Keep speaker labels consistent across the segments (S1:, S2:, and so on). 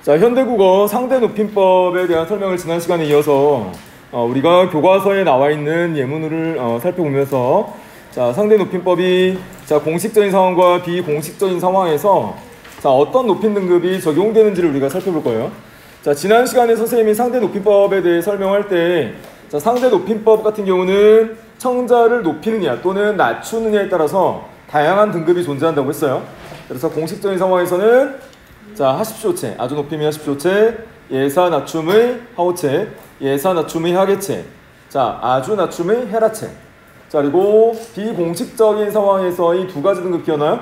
S1: 자, 현대국어 상대 높임법에 대한 설명을 지난 시간에 이어서 우리가 교과서에 나와 있는 예문을 살펴보면서 자, 상대 높임법이 자, 공식적인 상황과 비공식적인 상황에서 자, 어떤 높임 등급이 적용되는지를 우리가 살펴볼 거예요. 자, 지난 시간에 선생님이 상대 높임법에 대해 설명할 때 자, 상대 높임법 같은 경우는 청자를 높이느냐 또는 낮추느냐에 따라서 다양한 등급이 존재한다고 했어요. 그래서 공식적인 상황에서는 자, 하십시오체, 아주 높임의 하십시오체, 예사 낮춤의 하오체, 예사 낮춤의 하계체, 자, 아주 낮춤의 헤라체. 자, 그리고 비공식적인 상황에서 이 두 가지 등급 기억나요?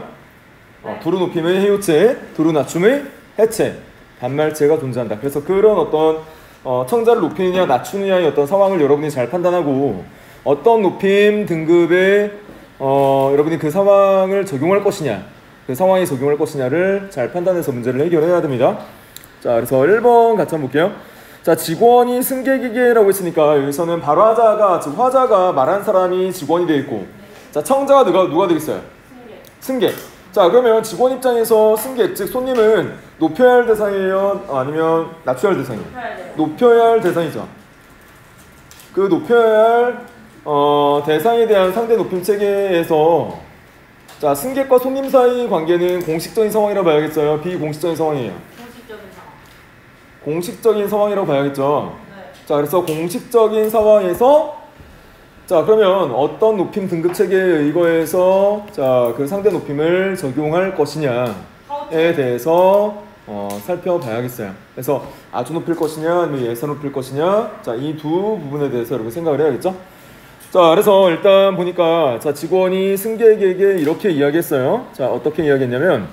S1: 두루 높임의 해요체, 두루 낮춤의 해체, 반말체가 존재한다. 그래서 그런 어떤 청자를 높이느냐 낮추느냐의 어떤 상황을 여러분이 잘 판단하고 어떤 높임 등급에 여러분이 그 상황을 적용할 것이냐, 그 상황에 적용할 것이냐를 잘 판단해서 문제를 해결해야 됩니다. 자, 그래서 1번 같이 한번 볼게요. 자, 직원이 승객에게라고 했으니까 여기서는 발화자가, 즉 화자가 말한 사람이 직원이 되어 있고, 자, 청자가 누가 되겠어요? 승객. 자, 그러면 직원 입장에서 승객, 즉 손님은 높여야 할 대상이에요? 아니면 낮춰야 할 대상이에요? 높여야 할 대상이죠. 그 높여야 할 대상에 대한 상대 높임 체계에서 자, 승객과 손님 사이 관계는 공식적인 상황이라고 봐야겠어요? 비공식적인 상황이에요? 공식적인 상황. 공식적인 상황이라고 봐야겠죠? 네. 자, 그래서 공식적인 상황에서 자, 그러면 어떤 높임 등급 체계에 의거해서 자, 그 상대 높임을 적용할 것이냐에 대해서 살펴봐야겠어요. 그래서 아주 높일 것이냐 아니면 예사 높일 것이냐, 자, 이 두 부분에 대해서 여러분 생각을 해야겠죠? 자, 그래서 일단 보니까 자, 직원이 승객에게 이렇게 이야기했어요. 자, 어떻게 이야기했냐면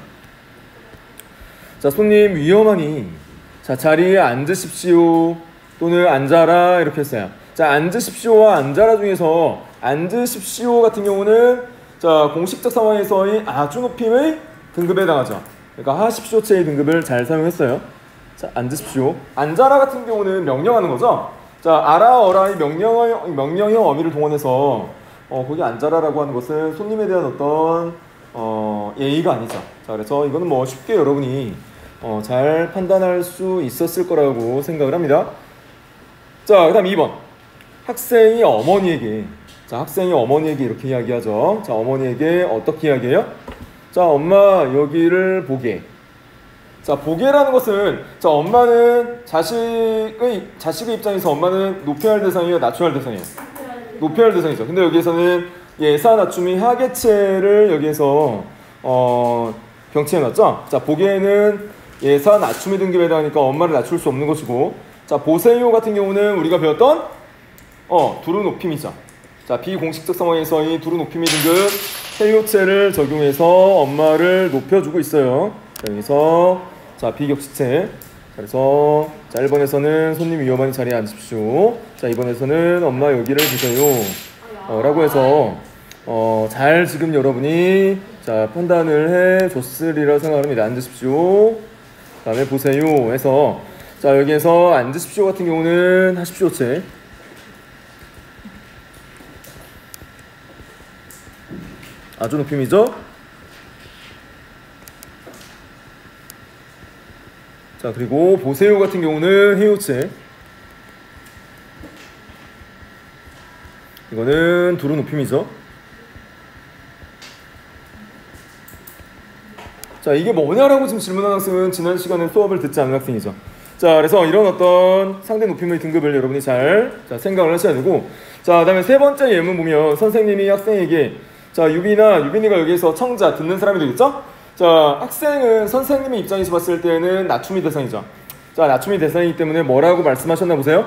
S1: 자, 손님 위험하니 자, 자리에 앉으십시오 또는 앉아라 이렇게 했어요. 자, 앉으십시오와 앉아라 중에서 앉으십시오 같은 경우는 자, 공식적 상황에서의 아주 높임의 등급에 해당하죠. 그러니까 하십시오체의 등급을 잘 사용했어요. 자, 앉으십시오. 앉아라 같은 경우는 명령하는 거죠. 자, 아라, 어라의 명령형 어미를 동원해서 거기 앉아라라고 하는 것은 손님에 대한 어떤 예의가 아니죠. 자, 그래서 이거는 뭐 쉽게 여러분이 잘 판단할 수 있었을 거라고 생각을 합니다. 자, 그 다음 2번. 학생이 어머니에게, 자, 학생이 어머니에게 이렇게 이야기하죠. 자, 어머니에게 어떻게 이야기해요? 자, 엄마 여기를 보게. 자, 보게라는 것은 자, 엄마는 자식의 입장에서 엄마는 높여야 할 대상이에요? 낮춰야 할 대상이에요? 높여야 할 대상이죠. 근데 여기에서는 예사 낮춤이 하계체를 여기에서 병치해놨죠. 자, 보게는 예사 낮춤의 등급에 해당하니까 엄마를 낮출 수 없는 것이고, 자, 보세요 같은 경우는 우리가 배웠던 두루 높임이죠. 자, 비공식적 상황에서의 두루 높임의 등급 해요체를 적용해서 엄마를 높여주고 있어요. 자, 여기서 자, 비격식체. 그래서 자, 1번에서는 손님 위험하니 자리에 앉으십시오. 자, 2번에서는 엄마 여기를 보세요 라고 해서 잘 지금 여러분이 자, 판단을 해 줬으리라 생각합니다. 앉으십시오, 그 다음에 보세요 해서 자, 여기에서 앉으십시오 같은 경우는 하십시오체, 아주 높임이죠. 자, 그리고 보세요 같은 경우는 해요체, 이거는 두루 높임이죠. 자, 이게 뭐냐라고 지금 질문한 학생은 지난 시간에 수업을 듣지 않은 학생이죠. 자, 그래서 이런 어떤 상대 높임의 등급을 여러분이 잘 생각을 하셔야 되고, 자, 그 다음에 세 번째 예문 보면 선생님이 학생에게 자, 유빈이가 여기서 청자, 듣는 사람이 되겠죠? 자, 학생은 선생님의 입장에서 봤을 때는 낮춤이 대상이죠. 자, 낮춤이 대상이기 때문에 뭐라고 말씀하셨나 보세요.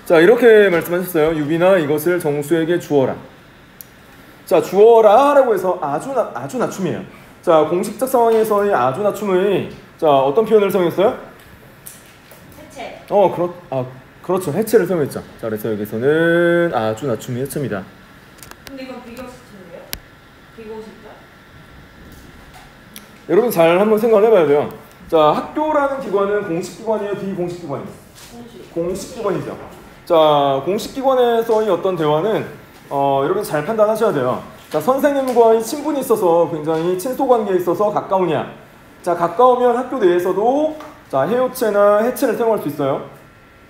S1: 자, 이렇게 말씀하셨어요. 유빈아, 이것을 정수에게 주어라. 자, 주어라 라고 해서 아주 낮춤이에요. 자, 공식적 상황에서의 아주 낮춤의 자, 어떤 표현을 사용했어요? 해체. 그렇죠. 해체를 사용했죠. 자, 그래서 여기서는 아주 낮춤이 해체입니다.
S2: 근데 이건 비교시키는데요? 비공식적?
S1: 여러분 잘 한번 생각을 해봐야 돼요. 자, 학교라는 기관은 공식 기관이에요? 비공식 기관이에요? 공식 기관이죠. 자, 공식 기관에서의 어떤 대화는 여러분 잘 판단하셔야 돼요. 자, 선생님과의 친분이 있어서 굉장히 친소 관계에 있어서 가까우냐. 자, 가까우면 학교 내에서도 자, 해요체나 해체를 사용할 수 있어요.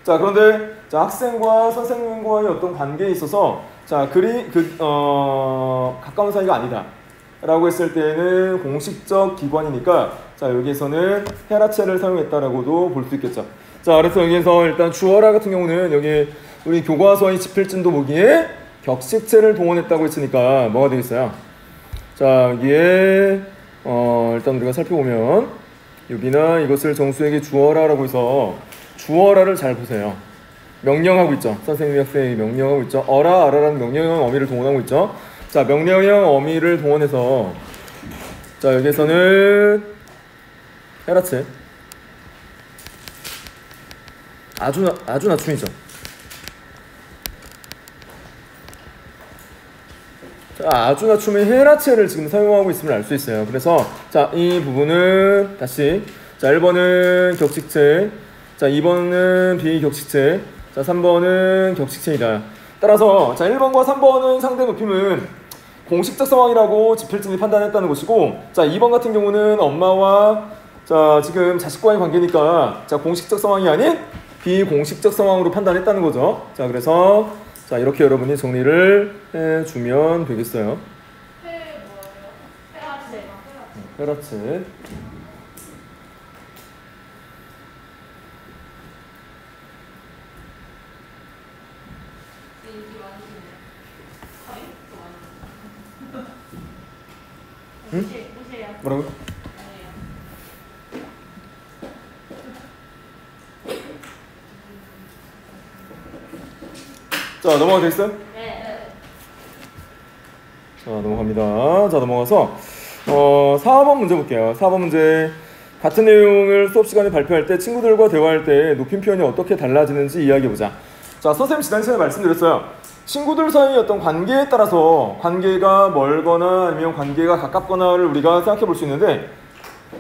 S1: 자, 그런데 자, 학생과 선생님과의 어떤 관계에 있어서 자, 가까운 사이가 아니다 라고 했을 때는 공식적 기관이니까 자, 여기에서는 헤라체를 사용했다라고도 볼 수 있겠죠. 자, 그래서 여기에서 일단 주어라 같은 경우는 여기 우리 교과서의 지필진도 보기에 격식체를 동원했다고 했으니까 뭐가 되겠어요? 자, 여기에 일단 우리가 살펴보면 여기나 이것을 정수에게 주어라라고 해서 주어라를 잘 보세요. 명령하고 있죠. 선생님이 학생에게 명령하고 있죠. 어라, 아라라는 명령형 어미를 동원하고 있죠. 자, 명령형 어미를 동원해서 자, 여기에서는 헤라체 아주 낮춤이죠. 자, 아주 낮춤의 헤라체를 지금 사용하고 있음을 알 수 있어요. 그래서 자, 이 부분은 다시 자, 1번은 격식체, 자, 2번은 비격식체, 자, 3번은 격식체이다. 따라서 자, 1번과 3번은 상대 높임은 공식적 상황이라고 지필진이 판단했다는 것이고, 자, 2번 같은 경우는 엄마와 자, 지금 자식과의 관계니까 자, 공식적 상황이 아닌 비공식적 상황으로 판단했다는 거죠. 자, 그래서 자, 이렇게 여러분이 정리를 해주면 되겠어요. 헤라체. 응? 뭐라고? 자, 넘어가 되겠어요? 네. 자, 넘어갑니다. 자, 넘어가서 4번 문제 볼게요. 4번 문제 같은 내용을 수업 시간에 발표할 때 친구들과 대화할 때 높임 표현이 어떻게 달라지는지 이야기해보자. 자, 선생님 지난 시간에 말씀드렸어요. 친구들 사이의 어떤 관계에 따라서 관계가 멀거나 아니면 관계가 가깝거나를 우리가 생각해 볼 수 있는데,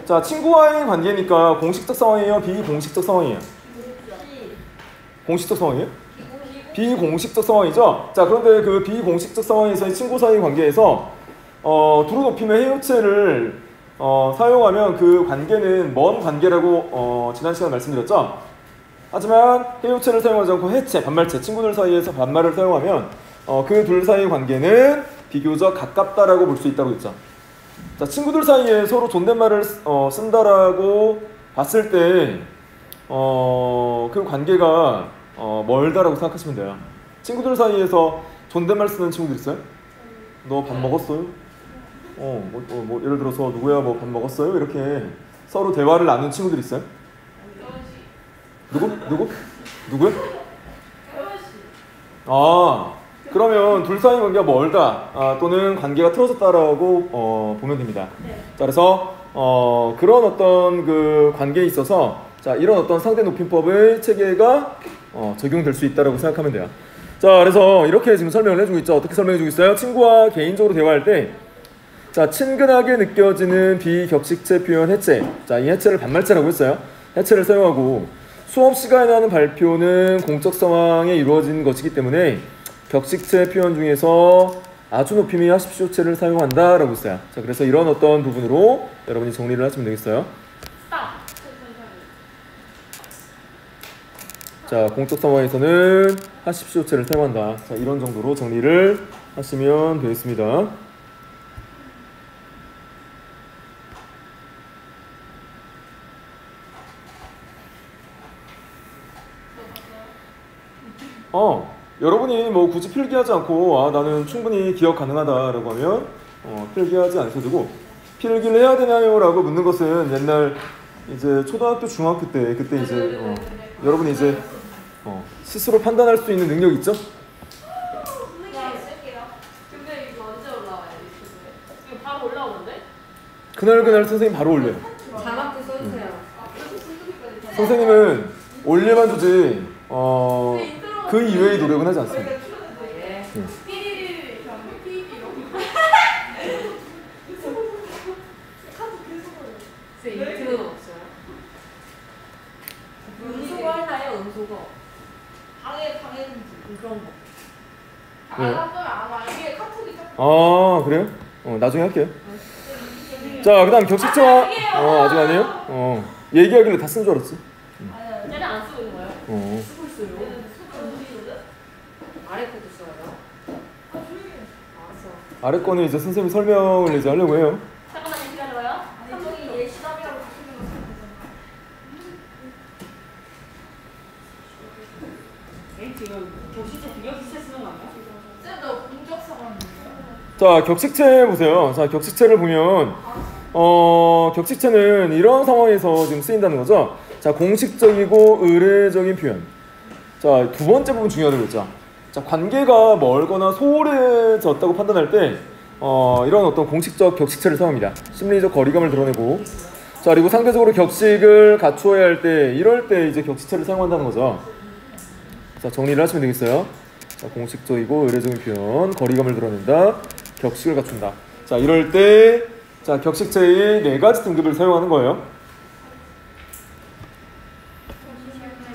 S1: 자, 친구와의 관계니까 공식적 상황이에요? 비공식적 상황이에요? 공식적 상황이에요? 비공식적 상황이죠. 자, 그런데 그 비공식적 상황에서의 친구 사이 관계에서 두루 높임의 해요체를 사용하면 그 관계는 먼 관계라고 지난 시간에 말씀드렸죠. 하지만 해요체를 사용하지 않고 해체, 반말체, 친구들 사이에서 반말을 사용하면 그 둘 사이의 관계는 비교적 가깝다라고 볼 수 있다고 했죠. 자, 친구들 사이에 서로 존댓말을 쓴다라고 봤을 때 그 관계가 멀다라고 생각하시면 돼요. 친구들 사이에서 존댓말 쓰는 친구들 있어요? 너 밥 먹었어요? 뭐 예를 들어서 누구야 뭐 밥 먹었어요? 이렇게 서로 대화를 나눈 친구들 있어요? 누구요? 아, 그러면 둘 사이 관계가 멀다 또는 관계가 틀어졌다라고 보면 됩니다. 자, 그래서 그런 어떤 그 관계에 있어서 자, 이런 어떤 상대 높임법의 체계가 적용될 수 있다라고 생각하면 돼요. 자, 그래서 이렇게 지금 설명을 해주고 있죠. 어떻게 설명해주고 있어요? 친구와 개인적으로 대화할 때 자, 친근하게 느껴지는 비격식체 표현 해체. 자, 이 해체를 반말체라고 했어요. 해체를 사용하고 수업 시간에 하는 발표는 공적 상황에 이루어진 것이기 때문에 격식체 표현 중에서 아주 높임이 하십시오체를 사용한다라고 했어요. 자, 그래서 이런 어떤 부분으로 여러분이 정리를 하시면 되겠어요. 자, 공적 상황에서는 하십시오체를 사용한다. 자, 이런 정도로 정리를 하시면 되겠습니다. 여러분이 뭐 굳이 필기하지 않고 나는 충분히 기억 가능하다라고 하면 필기하지 않으셔도 되고, 필기를 해야 되나요? 라고 묻는 것은 옛날 이제 초등학교, 중학교 때 그때 이제 여러분이 이제 스스로 판단할 수 있는 능력 있죠?
S2: 근데 이거 언제 올라와요? 이거 바로 올라오는데?
S1: 그날 선생님 바로 올려요.
S2: 자막도 써주세요.
S1: 선생님은 올려만 주지 그 이외의 노력은 하지 않습니다.
S2: 음소거 하나요? 음소거. 방해 그런 거. 이게 카톡이
S1: 그래요? 나중에 할게요. 자, 그 다음 격식체와 아직 아니에요? 얘기하길래 다 쓴 줄 알았지.
S2: 쟤는 안 쓰고 있는 거예요?
S3: 쓰고 있어요.
S2: 얘는 쓰거든요. 아래 것도 써요. 알았어.
S1: 아래 거는 이제 선생님이 설명을 이제 하려고 해요.
S2: 잠깐만요, 기다려봐요.
S4: 저기 예시답이라고
S3: 지금 격식체 비격식체 쓰는 거 아니야?
S4: 쌤너 공적사관
S1: 자, 격식체 보세요. 자, 격식체를 보면 격식체는 이런 상황에서 지금 쓰인다는 거죠. 자, 공식적이고 의례적인 표현. 자, 두 번째 부분 중요하다고 했죠. 자, 관계가 멀거나 소홀해졌다고 판단할 때 이런 어떤 공식적 격식체를 사용합니다. 심리적 거리감을 드러내고, 자, 그리고 상대적으로 격식을 갖추어야 할 때, 이럴 때 이제 격식체를 사용한다는 거죠. 자, 정리를 하시면 되겠어요. 자, 공식적이고 의례적인 표현, 거리감을 드러낸다, 격식을 갖춘다. 자, 이럴 때 자, 격식체의 네 가지 등급을 사용하는 거예요.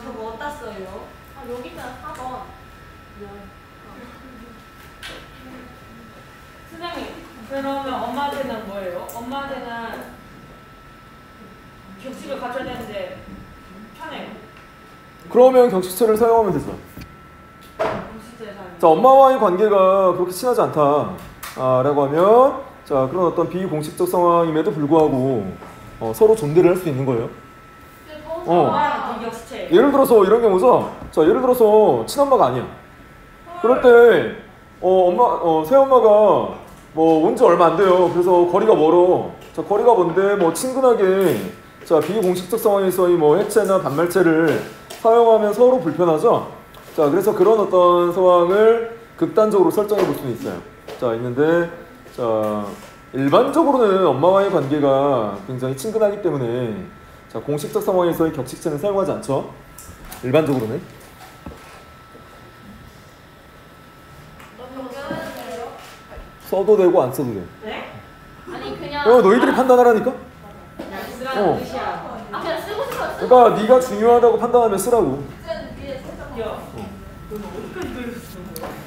S4: 저거 어디다 써요?
S2: 여기다 4번.
S3: 선생님, 그러면 엄마한테는 뭐예요? 엄마한테는 격식을 갖춰야 되는데 편해요.
S1: 그러면 격식체를 사용하면 되죠.
S3: 격식체에서 하는
S1: 자, 엄마와의 관계가 그렇게 친하지 않다 라고 하면, 자, 그런 어떤 비공식적 상황임에도 불구하고 서로 존대를 할 수 있는 거예요.
S3: 엄마랑 비격식체.
S1: 예를 들어서 이런 경우죠. 자, 예를 들어서 친엄마가 아니야. 그럴 때 새엄마가 뭐 온 지 얼마 안 돼요. 그래서 거리가 멀어. 자, 거리가 먼데 뭐 친근하게, 자, 비공식적 상황에서의 뭐 해체나 반말체를 사용하면 서로 불편하죠. 자, 그래서 그런 어떤 상황을 극단적으로 설정해 볼 수는 있어요. 자, 있는데, 자, 일반적으로는 엄마와의 관계가 굉장히 친근하기 때문에, 자, 공식적 상황에서의 격식체는 사용하지 않죠. 일반적으로는. 써도 되고 안 써도 돼.
S3: 네?
S2: 아니 그냥.
S1: 너희들이 판단하라니까.
S3: 그냥 쓰라는 뜻이야.
S2: 그냥 쓰고 싶어.
S1: 그러니까 네가 중요하다고 판단하면 쓰라고.
S3: 야, 너 어디까지 배웠어?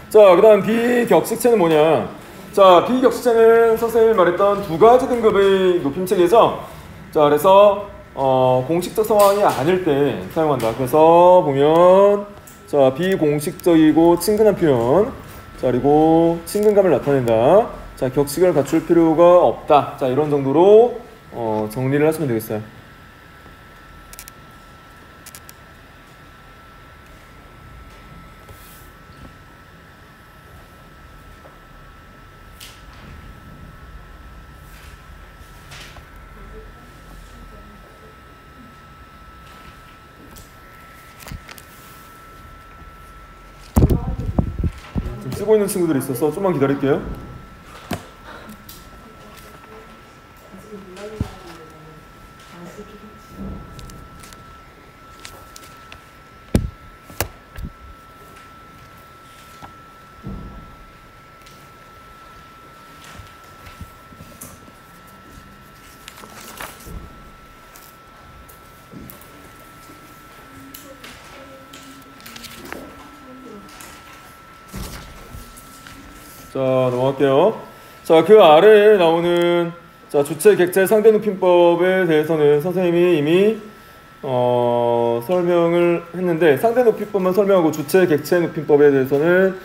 S1: 자, 그 다음 비격식체는 뭐냐. 자, 비격식체는 선생님이 말했던 두 가지 등급의 높임체계죠. 자, 그래서 공식적 상황이 아닐 때 사용한다. 그래서 보면, 자, 비공식적이고 친근한 표현, 자, 그리고 친근감을 나타낸다. 자, 격식을 갖출 필요가 없다. 자, 이런 정도로 정리를 하시면 되겠어요. 지금 쓰고 있는 친구들이 있어서 좀만 기다릴게요. 자, 넘어갈게요. 자, 그 아래에 나오는 자, 주체, 객체, 상대 높임법에 대해서는 선생님이 이미 설명을 했는데, 상대 높임법만 설명하고 주체, 객체 높임법에 대해서는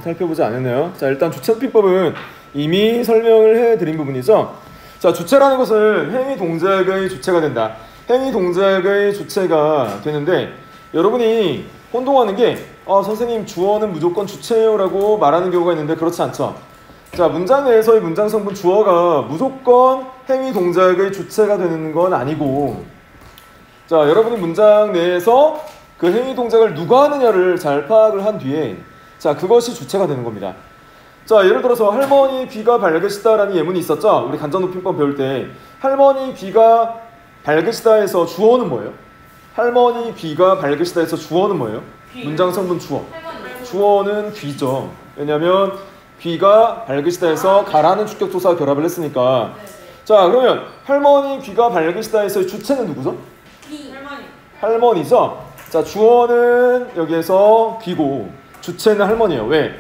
S1: 살펴보지 않았네요. 자, 일단 주체 높임법은 이미 설명을 해드린 부분이죠. 자, 주체라는 것은 행위 동작의 주체가 된다. 행위 동작의 주체가 되는데, 여러분이 혼동하는 게 선생님 주어는 무조건 주체예요 라고 말하는 경우가 있는데, 그렇지 않죠. 자, 문장 내에서의 문장 성분 주어가 무조건 행위 동작의 주체가 되는 건 아니고, 자, 여러분이 문장 내에서 그 행위 동작을 누가 하느냐를 잘 파악을 한 뒤에, 자, 그것이 주체가 되는 겁니다. 자, 예를 들어서 할머니 귀가 밝으시다 라는 예문이 있었죠. 우리 간접높임법 배울 때 할머니 귀가 밝으시다 해서 주어는 뭐예요? 할머니 귀가 밝으시다 해서 주어는 뭐예요? 문장 성분 주어. 주어는 귀죠. 왜냐하면 귀가 밝으시다 해서 가라는 주격조사 결합을 했으니까. 자, 그러면 할머니 귀가 밝으시다 해서 주체는 누구죠?
S3: 할머니.
S1: 할머니죠. 자, 주어는 여기에서 귀고 주체는 할머니예요. 왜?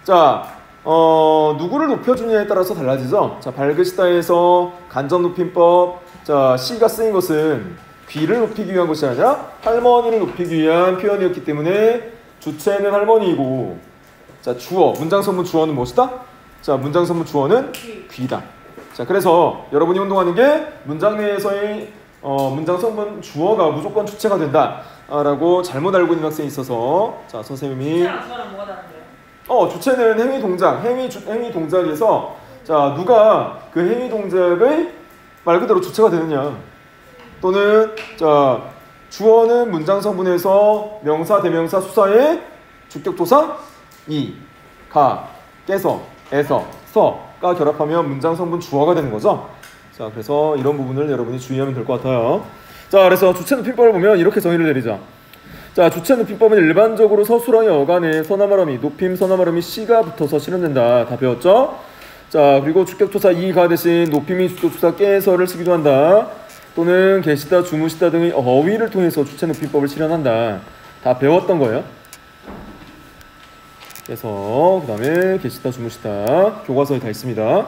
S1: 자, 누구를 높여주냐에 따라서 달라지죠. 자, 밝으시다에서 간접 높임법. 자, 시가 쓰인 것은 귀를 높이기 위한 것이 아니라 할머니를 높이기 위한 표현이었기 때문에 주체는 할머니이고, 자, 주어, 문장성분 주어는 무엇이다? 자, 문장성분 주어는 귀다. 자, 그래서 여러분이 운동하는 게 문장 내에서의 문장성분 주어가 무조건 주체가 된다 라고 잘못 알고 있는 학생이 있어서, 자, 선생님이
S3: 주어랑 뭐가 다른데요?
S1: 주체는 행위 동작, 행위 동작에서, 자, 누가 그 행위 동작의 말 그대로 주체가 되느냐, 또는 자, 주어는 문장 성분에서 명사, 대명사, 수사의 주격조사 이, 가, 깨서, 에서, 서가 결합하면 문장 성분 주어가 되는 거죠. 자, 그래서 이런 부분을 여러분이 주의하면 될 것 같아요. 자, 그래서 주체 높임법을 보면 이렇게 정의를 내리자. 자, 주체 높임법은 일반적으로 서술어의 어간에 서나말음이, 높임 서나말음이 시가 붙어서 실현된다. 다 배웠죠? 자, 그리고 주격조사 이가 대신 높임이 주격조사 깨서를 쓰기도 한다. 또는 계시다, 주무시다 등의 어휘를 통해서 주체 높임법을 실현한다. 다 배웠던 거예요. 그래서 그 다음에 계시다, 주무시다 교과서에 다 있습니다.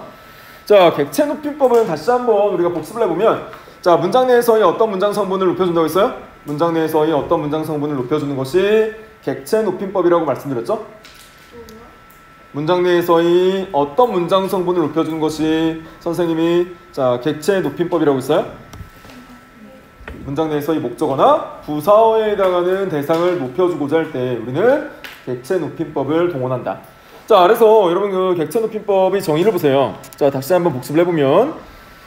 S1: 자, 객체 높임법은 다시 한번 우리가 복습을 해보면, 자, 문장 내에서의 어떤 문장 성분을 높여준다고 했어요? 문장 내에서의 어떤 문장 성분을 높여주는 것이 객체 높임법이라고 말씀드렸죠? 문장 내에서의 어떤 문장 성분을 높여주는 것이 선생님이, 자, 객체 높임법이라고 했어요? 문장 내에서의 목적어나 부사어에 해당하는 대상을 높여주고자 할 때 우리는 객체 높임법을 동원한다. 자, 그래서 여러분 그 객체 높임법의 정의를 보세요. 자, 다시 한번 복습을 해보면,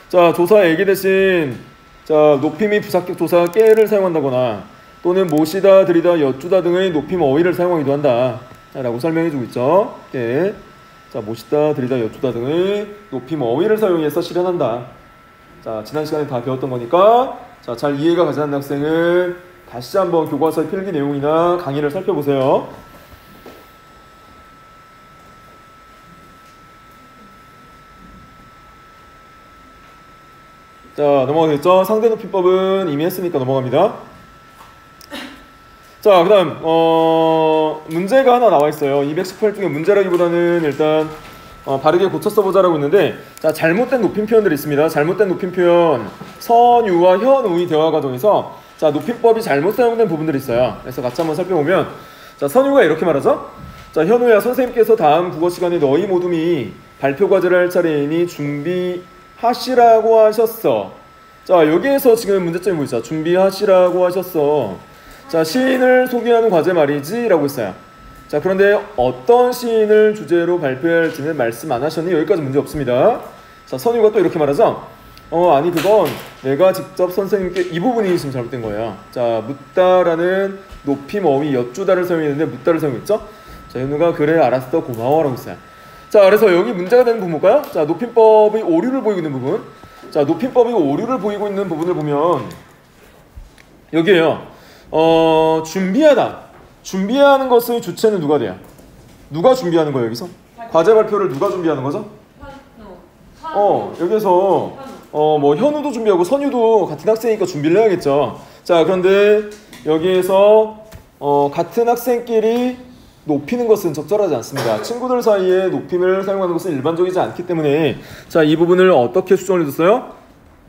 S1: 자, 조사 애기 대신, 자, 높임이 부사격 조사 깨를 사용한다거나 또는 모시다, 들이다, 여쭈다 등의 높임 어휘를 사용하기도 한다 라고 설명해주고 있죠. 깨. 자, 모시다, 들이다, 여쭈다 등의 높임 어휘를 사용해서 실현한다. 자, 지난 시간에 다 배웠던 거니까, 자, 잘 이해가 가지 않는 학생은 다시 한번 교과서의 필기 내용이나 강의를 살펴보세요. 자, 넘어가겠죠? 상대 높임법은 이미 했으니까 넘어갑니다. 자, 그 다음 문제가 하나 나와 있어요. 218 중에 문제라기보다는 일단 바르게 고쳐 써보자라고 했는데, 자, 잘못된 높임 표현들이 있습니다. 잘못된 높임 표현, 선유와 현우의 대화 과정에서, 자, 높임법이 잘못 사용된 부분들이 있어요. 그래서 같이 한번 살펴보면, 자, 선유가 이렇게 말하죠. 자, 현우야, 선생님께서 다음 국어 시간에 너희 모둠이 발표 과제를 할 차례이니 준비하시라고 하셨어. 자, 여기에서 지금 문제점이 뭐죠? 준비하시라고 하셨어. 자, 시인을 소개하는 과제 말이지 라고 했어요. 자, 그런데 어떤 시인을 주제로 발표할지는 말씀 안 하셨니? 여기까지 문제 없습니다. 자, 선유가 또 이렇게 말하죠. 아니 그건 내가 직접 선생님께, 이 부분이 지금 잘못된 거예요. 자, 묻다라는 높임 어휘 여쭈다를 사용했는데 묻다를 사용했죠. 자, 현우가 그래 알았어 고마워 라고 했어요. 자, 그래서 여기 문제가 되는 부분 볼까요? 자, 높임법의 오류를 보이고 있는 부분. 자, 높임법의 오류를 보이고 있는 부분을 보면 여기에요. 준비하다. 준비하는 것의 주체는 누가 돼요? 누가 준비하는 거예요, 여기서? 과제 발표를 누가 준비하는 거죠? 여기서 뭐 현우도 준비하고 선유도 같은 학생이니까 준비를 해야겠죠. 자, 그런데 여기에서 같은 학생끼리 높이는 것은 적절하지 않습니다. 친구들 사이에 높임을 사용하는 것은 일반적이지 않기 때문에, 자, 이 부분을 어떻게 수정을 해줬어요?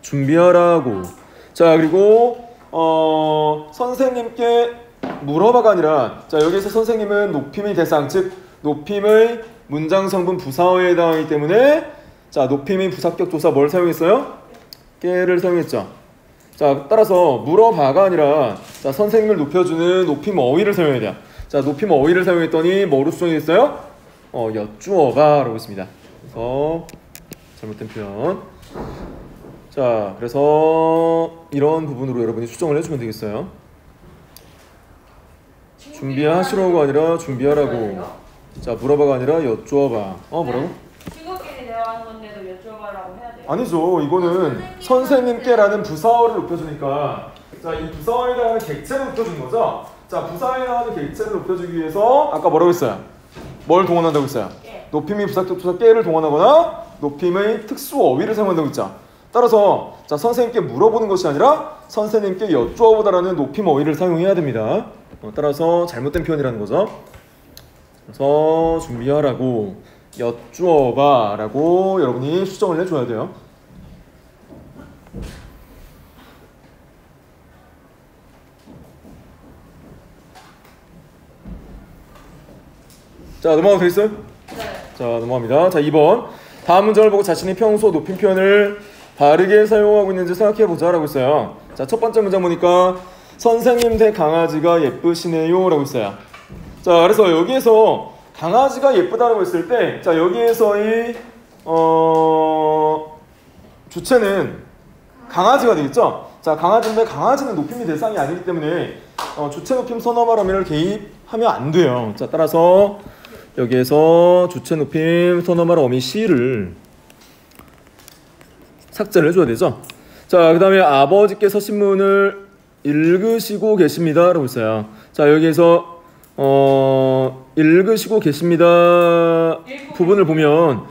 S1: 준비하라고. 자, 그리고 선생님께 물어봐가 아니라, 자, 여기서 선생님은 높임의 대상, 즉 높임의 문장 성분 부사어에 해당하기 때문에, 자, 높임의 부사격 조사 뭘 사용했어요? 깨를 사용했죠. 자, 따라서 물어봐가 아니라, 자, 선생님을 높여주는 높임 어휘를 사용해야 돼요. 자, 높임 어휘를 사용했더니 뭐로 수정이 됐어요? 여쭈어가 라고 했습니다. 그래서 잘못된 표현. 자, 그래서 이런 부분으로 여러분이 수정을 해주면 되겠어요. 준비하시라고 아니라 준비하라고. 자, 물어봐가 아니라 여쭈어봐. 뭐라고?
S3: 친구끼리 대화하는 건데도 여쭈어봐라고 해야 돼요?
S1: 아니죠. 이거는 선생님께라는 부사어를 높여주니까, 자, 이 부사어에 해당하는 객체를 높여주는 거죠. 자, 부사어에 해당하는 객체를 높여주기 위해서 아까 뭐라고 했어요? 뭘 동원한다고 했어요? 높임의 부사격 조사 깨를 동원하거나 높임의 특수 어휘를 사용한다고 했죠. 따라서, 자, 선생님께 물어보는 것이 아니라 선생님께 여쭈어보다라는 높임 어휘를 사용해야 됩니다. 따라서 잘못된 표현이라는 거죠. 그래서 준비하라고. 여쭈어봐 라고 여러분이 수정을 해줘야 돼요. 자, 넘어가도 되겠어요?
S2: 네.
S1: 자, 넘어갑니다. 자, 2번. 다음 문장을 보고 자신이 평소 높임 표현을 바르게 사용하고 있는지 생각해보자 라고 있어요. 자, 첫 번째 문장 보니까 선생님 댁 강아지가 예쁘시네요 라고 있어요. 자, 그래서 여기에서 강아지가 예쁘다라고 했을 때, 자, 여기에서의 주체는 강아지가 되겠죠? 자, 강아지인데 강아지는 높임이 대상이 아니기 때문에 주체 높임 선어말어미를 개입하면 안 돼요. 자, 따라서 여기에서 주체 높임 선어말 어미 C를 삭제를 해줘야 되죠. 자, 그 다음에 아버지께서 신문을 읽으시고 계십니다 라고 있어요. 자, 여기에서 읽으시고 계십니다 부분을 보면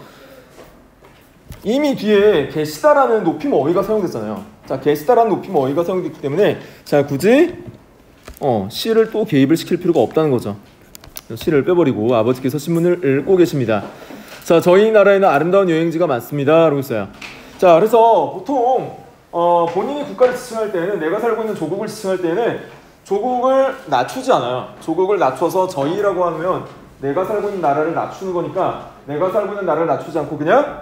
S1: 이미 뒤에 계시다라는 높임 어휘가 사용됐잖아요. 자, 계시다라는 높임 어휘가 사용됐기 때문에 자, 굳이 C를 또 개입을 시킬 필요가 없다는 거죠. C를 빼버리고 아버지께서 신문을 읽고 계십니다. 자, 저희 나라에는 아름다운 여행지가 많습니다 라고 있어요. 자, 그래서 보통 본인이 국가를 지칭할 때는, 내가 살고 있는 조국을 지칭할 때는 조국을 낮추지 않아요. 조국을 낮춰서 저희라고 하면 내가 살고 있는 나라를 낮추는 거니까 내가 살고 있는 나라를 낮추지 않고 그냥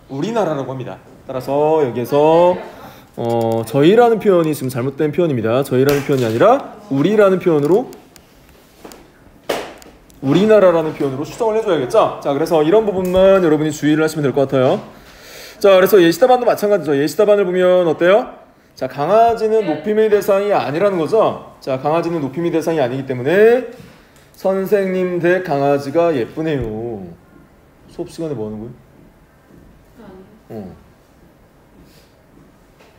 S1: 우리나라라고 합니다. 따라서 여기에서 저희라는 표현이 지금 잘못된 표현입니다. 저희라는 표현이 아니라 우리라는 표현으로, 우리나라라는 표현으로 수정을 해줘야겠죠. 자, 그래서 이런 부분만 여러분이 주의를 하시면 될 것 같아요. 자, 그래서 예시답안도 마찬가지죠. 예시답안을 보면 어때요? 자, 강아지는 높임의 대상이 아니라는 거죠. 자, 강아지는 높임의 대상이 아니기 때문에 선생님 댁 강아지가 예쁘네요. 수업 시간에 뭐 하는 거예요?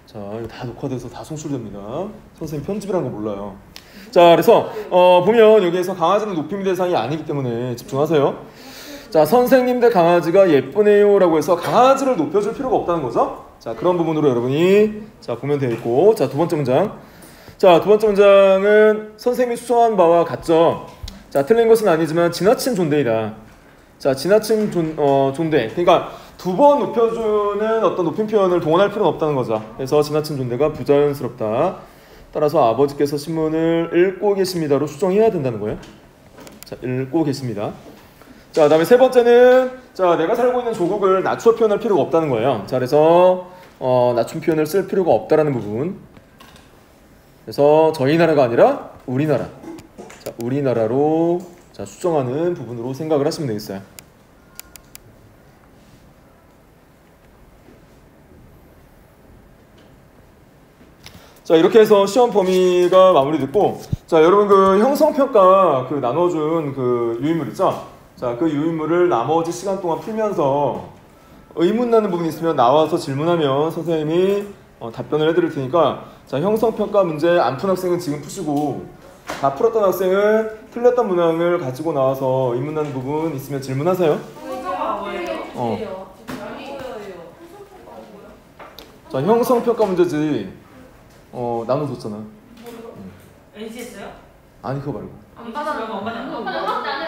S1: 자, 이거 다 녹화돼서 다 송출됩니다. 선생님 편집이라는 거 몰라요. 자, 그래서 보면 여기에서 강아지는 높임의 대상이 아니기 때문에 집중하세요. 자, 선생님 댁 강아지가 예쁘네요 라고 해서 강아지를 높여줄 필요가 없다는 거죠. 자, 그런 부분으로 여러분이 자 보면 되겠고, 자, 두 번째 문장. 자, 두 번째 문장은 선생님이 수정한 바와 같죠. 자, 틀린 것은 아니지만 지나친 존대이다. 자, 지나친 존대. 그러니까 두 번 높여주는 어떤 높임 표현을 동원할 필요는 없다는 거죠. 그래서 지나친 존대가 부자연스럽다. 따라서 아버지께서 신문을 읽고 계십니다로 수정해야 된다는 거예요. 자, 읽고 계십니다. 자, 그다음에 세 번째는 자, 내가 살고 있는 조국을 낮추어 표현할 필요가 없다는 거예요. 자, 그래서 낮춤 표현을 쓸 필요가 없다라는 부분. 그래서 저희 나라가 아니라 우리나라. 자, 우리나라로 자, 수정하는 부분으로 생각을 하시면 되겠어요. 자, 이렇게 해서 시험 범위가 마무리됐고, 자, 여러분 그 형성평가 그 나눠준 그 유인물 있죠? 자, 그 유인물을 나머지 시간 동안 풀면서 의문 나는 부분이 있으면 나와서 질문하면 선생님이 답변을 해드릴 테니까, 자, 형성평가 문제 안 푼 학생은 지금 푸시고, 다 풀었던 학생은 틀렸던 문항을 가지고 나와서 의문 나는 부분 있으면 질문하세요. 자, 형성평가 문제지. 나눠줬잖아.
S3: NC했어요?
S1: 아니, 그거 말고.
S3: 안 받았는데.
S2: 근데 확대 안